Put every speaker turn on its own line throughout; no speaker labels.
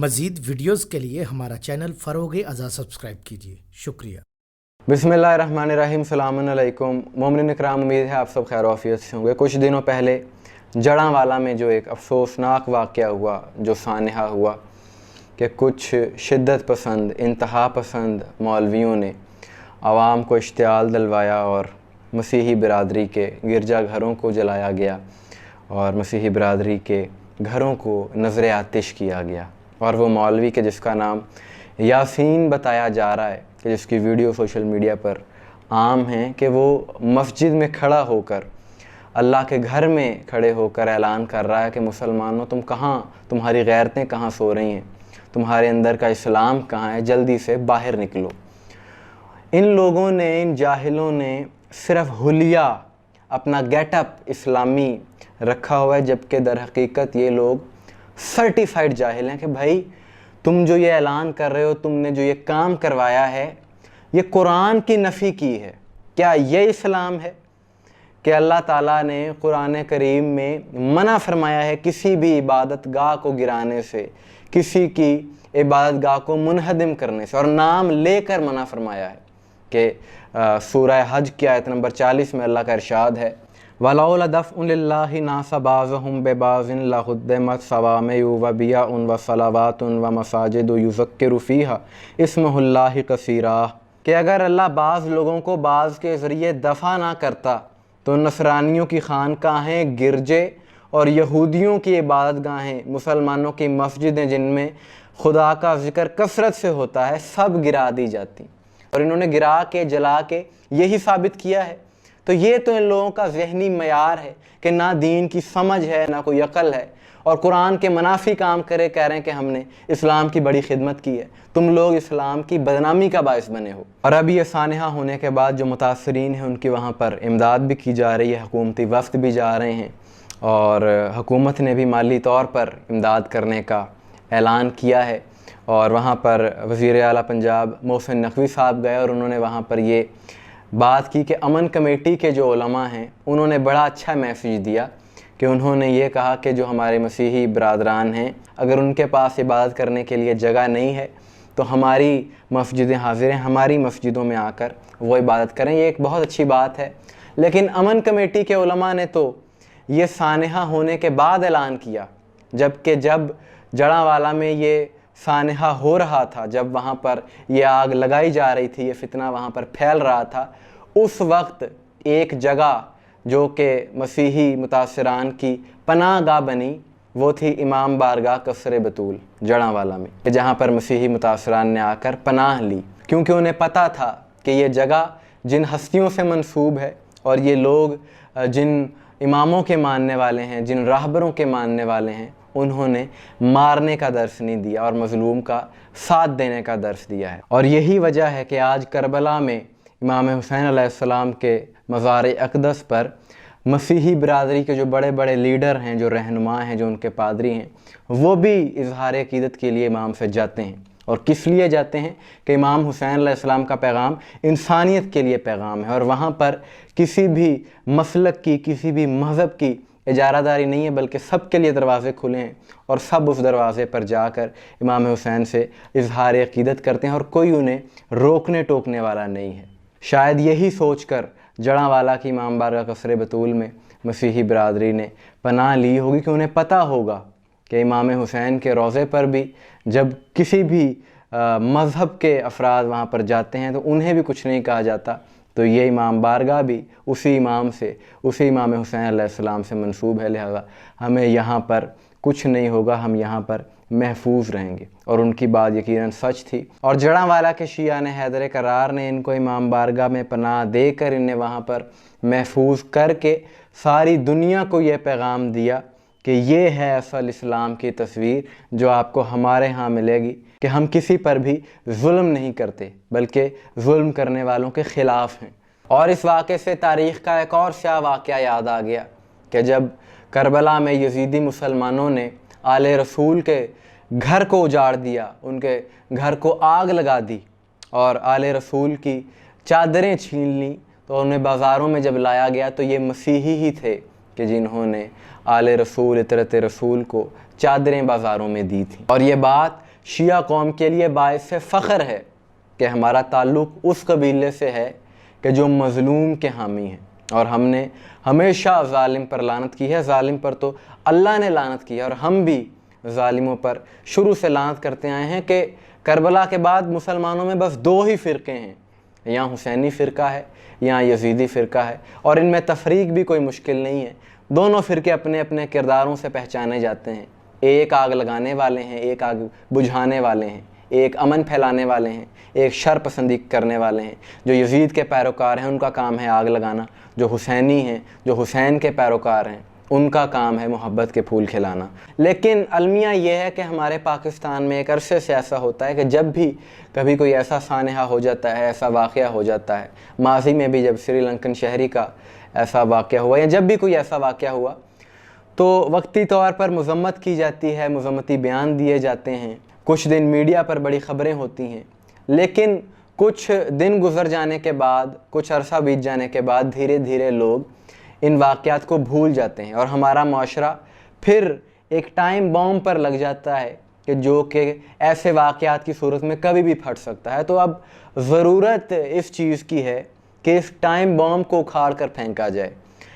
مزید ویڈیوز کے لیے ہمارا چینل فروغ ازا سبسکرائب کیجیے۔ شکریہ۔
بسم اللہ الرحمن الرحیم۔ السلام علیکم مومنین اکرام، امید ہے آپ سب خیر و عافیت سے ہوں گے۔ کچھ دنوں پہلے جڑاں میں جو ایک افسوسناک واقعہ ہوا، جو سانحہ ہوا کہ کچھ شدت پسند، انتہا پسند مولویوں نے عوام کو اشتعال دلوایا اور مسیحی برادری کے گرجا گھروں کو جلایا گیا اور مسیحی برادری کے گھروں کو نذر آتش کیا گیا، اور وہ مولوی کہ جس کا نام یاسین بتایا جا رہا ہے، کہ جس کی ویڈیو سوشل میڈیا پر عام ہیں، کہ وہ مسجد میں کھڑا ہو کر، اللہ کے گھر میں کھڑے ہو کر اعلان کر رہا ہے کہ مسلمانوں تم کہاں، تمہاری غیرتیں کہاں سو رہی ہیں، تمہارے اندر کا اسلام کہاں ہے، جلدی سے باہر نکلو۔ ان لوگوں نے، ان جاہلوں نے صرف حلیہ، اپنا گیٹ اپ اسلامی رکھا ہوا ہے، جبکہ در حقیقت یہ لوگ سرٹیفائڈ جاہل ہیں کہ بھائی تم جو یہ اعلان کر رہے ہو، تم نے جو یہ کام کروایا ہے، یہ قرآن کی نفی کی ہے۔ کیا یہ اسلام ہے کہ اللہ تعالیٰ نے قرآن کریم میں منع فرمایا ہے کسی بھی عبادت گاہ کو گرانے سے، کسی کی عبادت گاہ کو منہدم کرنے سے، اور نام لے کر منع فرمایا ہے کہ سورہ حج کی آیت نمبر 40 میں اللہ کا ارشاد ہے وَلَوْلَا دَفْعُ اللَّهِ النَّاسَ بَعْضَهُم بِبَعْضٍ لَّهُدِّمَتْ صَوَامِعُ وَبِيَعٌ وَصَلَوَاتٌ وَمَسَاجِدُ يُذْكَرُ فِيهَا اسْمُ اللَّهِ كَثِيرًا، کہ اگر اللہ بعض لوگوں کو بعض کے ذریعے دفع نہ کرتا تو نصرانیوں کی خانقاہیں، گرجے اور یہودیوں کی عبادت گاہیں، مسلمانوں کی مسجدیں جن میں خدا کا ذکر کثرت سے ہوتا ہے، سب گرا دی جاتی، اور انہوں نے گرا کے، جلا کے یہی ثابت کیا ہے۔ تو یہ تو ان لوگوں کا ذہنی معیار ہے کہ نہ دین کی سمجھ ہے، نہ کوئی عقل ہے، اور قرآن کے منافی کام کرے، کہہ رہے ہیں کہ ہم نے اسلام کی بڑی خدمت کی ہے، تم لوگ اسلام کی بدنامی کا باعث بنے ہو۔ اور اب یہ سانحہ ہونے کے بعد جو متاثرین ہیں ان کی وہاں پر امداد بھی کی جا رہی ہے، حکومتی وفد بھی جا رہے ہیں، اور حکومت نے بھی مالی طور پر امداد کرنے کا اعلان کیا ہے، اور وہاں پر وزیر اعلیٰ پنجاب محسن نقوی صاحب گئے اور انہوں نے وہاں پر یہ بات کی کہ امن کمیٹی کے جو علماء ہیں انہوں نے بڑا اچھا میسیج دیا، کہ انہوں نے یہ کہا کہ جو ہمارے مسیحی برادران ہیں اگر ان کے پاس عبادت کرنے کے لیے جگہ نہیں ہے تو ہماری مسجدیں حاضر ہیں، ہماری مسجدوں میں آ کر وہ عبادت کریں۔ یہ ایک بہت اچھی بات ہے، لیکن امن کمیٹی کے علماء نے تو یہ سانحہ ہونے کے بعد اعلان کیا، جبکہ جب جڑاں میں یہ سانحہ ہو رہا تھا، جب وہاں پر یہ آگ لگائی جا رہی تھی، یہ فتنہ وہاں پر پھیل رہا تھا، اس وقت ایک جگہ جو کہ مسیحی متاثران کی پناہ گاہ بنی، وہ تھی امام بارگاہ قصر بطول جڑاں میں، جہاں پر مسیحی متاثران نے آ کر پناہ لی، کیونکہ انہیں پتہ تھا کہ یہ جگہ جن ہستیوں سے منسوب ہے، اور یہ لوگ جن اماموں کے ماننے والے ہیں، جن راہبروں کے ماننے والے ہیں، انہوں نے مارنے کا درس نہیں دیا اور مظلوم کا ساتھ دینے کا درس دیا ہے۔ اور یہی وجہ ہے کہ آج کربلا میں امام حسین علیہ السلام کے مزار اقدس پر مسیحی برادری کے جو بڑے بڑے لیڈر ہیں، جو رہنما ہیں، جو ان کے پادری ہیں، وہ بھی اظہار عقیدت کے لیے امام سے جاتے ہیں۔ اور کس لیے جاتے ہیں؟ کہ امام حسین علیہ السلام کا پیغام انسانیت کے لیے پیغام ہے، اور وہاں پر کسی بھی مسلک کی، کسی بھی مذہب کی اجارہ داری نہیں ہے، بلکہ سب کے لیے دروازے کھلے ہیں، اور سب اس دروازے پر جا کر امام حسین سے اظہار عقیدت کرتے ہیں، اور کوئی انہیں روکنے ٹوکنے والا نہیں ہے۔ شاید یہی سوچ کر جڑاں کی امام بارگاہ قصر بطول میں مسیحی برادری نے پناہ لی ہوگی، کہ انہیں پتہ ہوگا کہ امام حسین کے روضے پر بھی جب کسی بھی مذہب کے افراد وہاں پر جاتے ہیں تو انہیں بھی کچھ نہیں کہا جاتا، تو یہ امام بارگاہ بھی اسی امام سے، اسی امام حسین علیہ السلام سے منسوب ہے، لہذا ہمیں یہاں پر کچھ نہیں ہوگا، ہم یہاں پر محفوظ رہیں گے۔ اور ان کی بات یقیناً سچ تھی، اور جڑاں کے شیعہ نے، حیدر کرار نے ان کو امام بارگاہ میں پناہ دے کر انہیں وہاں پر محفوظ کر کے ساری دنیا کو یہ پیغام دیا کہ یہ ہے اصل اسلام کی تصویر جو آپ کو ہمارے ہاں ملے گی، کہ ہم کسی پر بھی ظلم نہیں کرتے بلکہ ظلم کرنے والوں کے خلاف ہیں۔ اور اس واقعے سے تاریخ کا ایک اور سیاہ واقعہ یاد آ گیا کہ جب کربلا میں یزیدی مسلمانوں نے آل رسول کے گھر کو اجاڑ دیا، ان کے گھر کو آگ لگا دی اور آل رسول کی چادریں چھین لیں، تو انہیں بازاروں میں جب لایا گیا تو یہ مسیحی ہی تھے کہ جنہوں نے آل رسول، عطرت رسول کو چادریں بازاروں میں دی تھیں۔ اور یہ بات شیعہ قوم کے لیے باعث فخر ہے کہ ہمارا تعلق اس قبیلے سے ہے کہ جو مظلوم کے حامی ہیں، اور ہم نے ہمیشہ ظالم پر لعنت کی ہے۔ ظالم پر تو اللہ نے لعنت کی ہے، اور ہم بھی ظالموں پر شروع سے لعنت کرتے آئے ہیں کہ کربلا کے بعد مسلمانوں میں بس 2 ہی فرقے ہیں، یا حسینی فرقہ ہے یا یزیدی فرقہ ہے، اور ان میں تفریق بھی کوئی مشکل نہیں ہے۔ دونوں فرقے اپنے اپنے کرداروں سے پہچانے جاتے ہیں، ایک آگ لگانے والے ہیں، ایک آگ بجھانے والے ہیں، ایک امن پھیلانے والے ہیں، ایک شر پسندی کرنے والے ہیں۔ جو یزید کے پیروکار ہیں ان کا کام ہے آگ لگانا، جو حسینی ہیں، جو حسین کے پیروکار ہیں، ان کا کام ہے محبت کے پھول کھلانا۔ لیکن المیہ یہ ہے کہ ہمارے پاکستان میں ایک عرصے سے ایسا ہوتا ہے کہ جب بھی کبھی کوئی ایسا سانحہ ہو جاتا ہے، ایسا واقعہ ہو جاتا ہے، ماضی میں بھی جب سری لنکن شہری کا ایسا واقعہ ہوا یا جب بھی کوئی ایسا واقعہ ہوا، تو وقتی طور پر مذمت کی جاتی ہے، مذمتی بیان دیے جاتے ہیں، کچھ دن میڈیا پر بڑی خبریں ہوتی ہیں، لیکن کچھ دن گزر جانے کے بعد، کچھ عرصہ بیت جانے کے بعد دھیرے دھیرے لوگ ان واقعات کو بھول جاتے ہیں، اور ہمارا معاشرہ پھر ایک ٹائم بوم پر لگ جاتا ہے کہ جو کہ ایسے واقعات کی صورت میں کبھی بھی پھٹ سکتا ہے۔ تو اب ضرورت اس چیز کی ہے کہ اس ٹائم بوم کو اکھاڑ کر پھینکا جائے،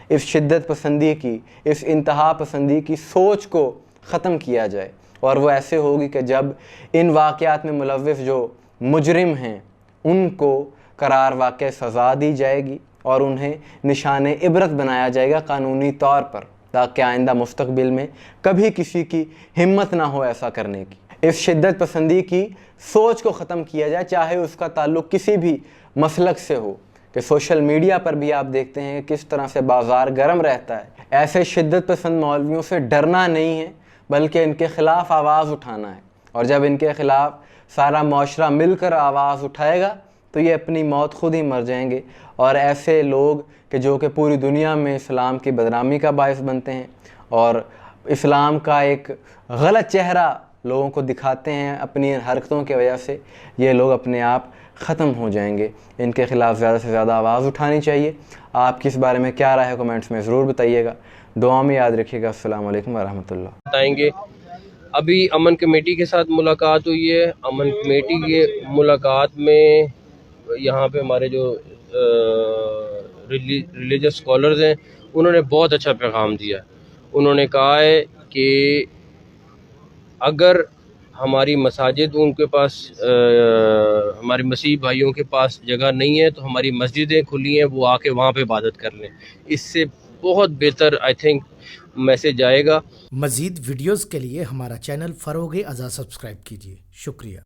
اس شدت پسندی کی، اس انتہا پسندی کی سوچ کو ختم کیا جائے، اور وہ ایسے ہوگی کہ جب ان واقعات میں ملوث جو مجرم ہیں ان کو قرار واقع سزا دی جائے گی، اور انہیں نشان عبرت بنایا جائے گا قانونی طور پر، تاکہ آئندہ مستقبل میں کبھی کسی کی ہمت نہ ہو ایسا کرنے کی۔ اس شدت پسندی کی سوچ کو ختم کیا جائے، چاہے اس کا تعلق کسی بھی مسلک سے ہو، کہ سوشل میڈیا پر بھی آپ دیکھتے ہیں کس طرح سے بازار گرم رہتا ہے۔ ایسے شدت پسند مولویوں سے ڈرنا نہیں ہے، بلکہ ان کے خلاف آواز اٹھانا ہے، اور جب ان کے خلاف سارا معاشرہ مل کر آواز اٹھائے گا تو یہ اپنی موت خود ہی مر جائیں گے، اور ایسے لوگ کہ جو کہ پوری دنیا میں اسلام کی بدنامی کا باعث بنتے ہیں اور اسلام کا ایک غلط چہرہ لوگوں کو دکھاتے ہیں اپنی حرکتوں کی وجہ سے، یہ لوگ اپنے آپ ختم ہو جائیں گے۔ ان کے خلاف زیادہ سے زیادہ آواز اٹھانی چاہیے۔ آپ کی اس بارے میں کیا رائے ہے کمنٹس میں ضرور بتائیے گا، دعا میں یاد رکھیے گا۔ السلام علیکم ورحمۃ اللہ۔
بتائیں گے ابھی امن کمیٹی کے ساتھ ملاقات ہوئی ہے۔ امن کمیٹی کی ملاقات میں یہاں پہ ہمارے جو ریلیجس اسکالرز ہیں انہوں نے بہت اچھا پیغام دیا۔ انہوں نے کہا ہے کہ اگر ہماری مساجد ان کے پاس ہمارے مسیحی بھائیوں کے پاس جگہ نہیں ہے تو ہماری مسجدیں کھلی ہیں، وہ آ کے وہاں پہ عبادت کر لیں۔ اس سے بہت بہتر آئی تھنک میسج آئے گا۔
مزید ویڈیوز کے لیے ہمارا چینل فروغ ازا سبسکرائب کیجیے۔ شکریہ۔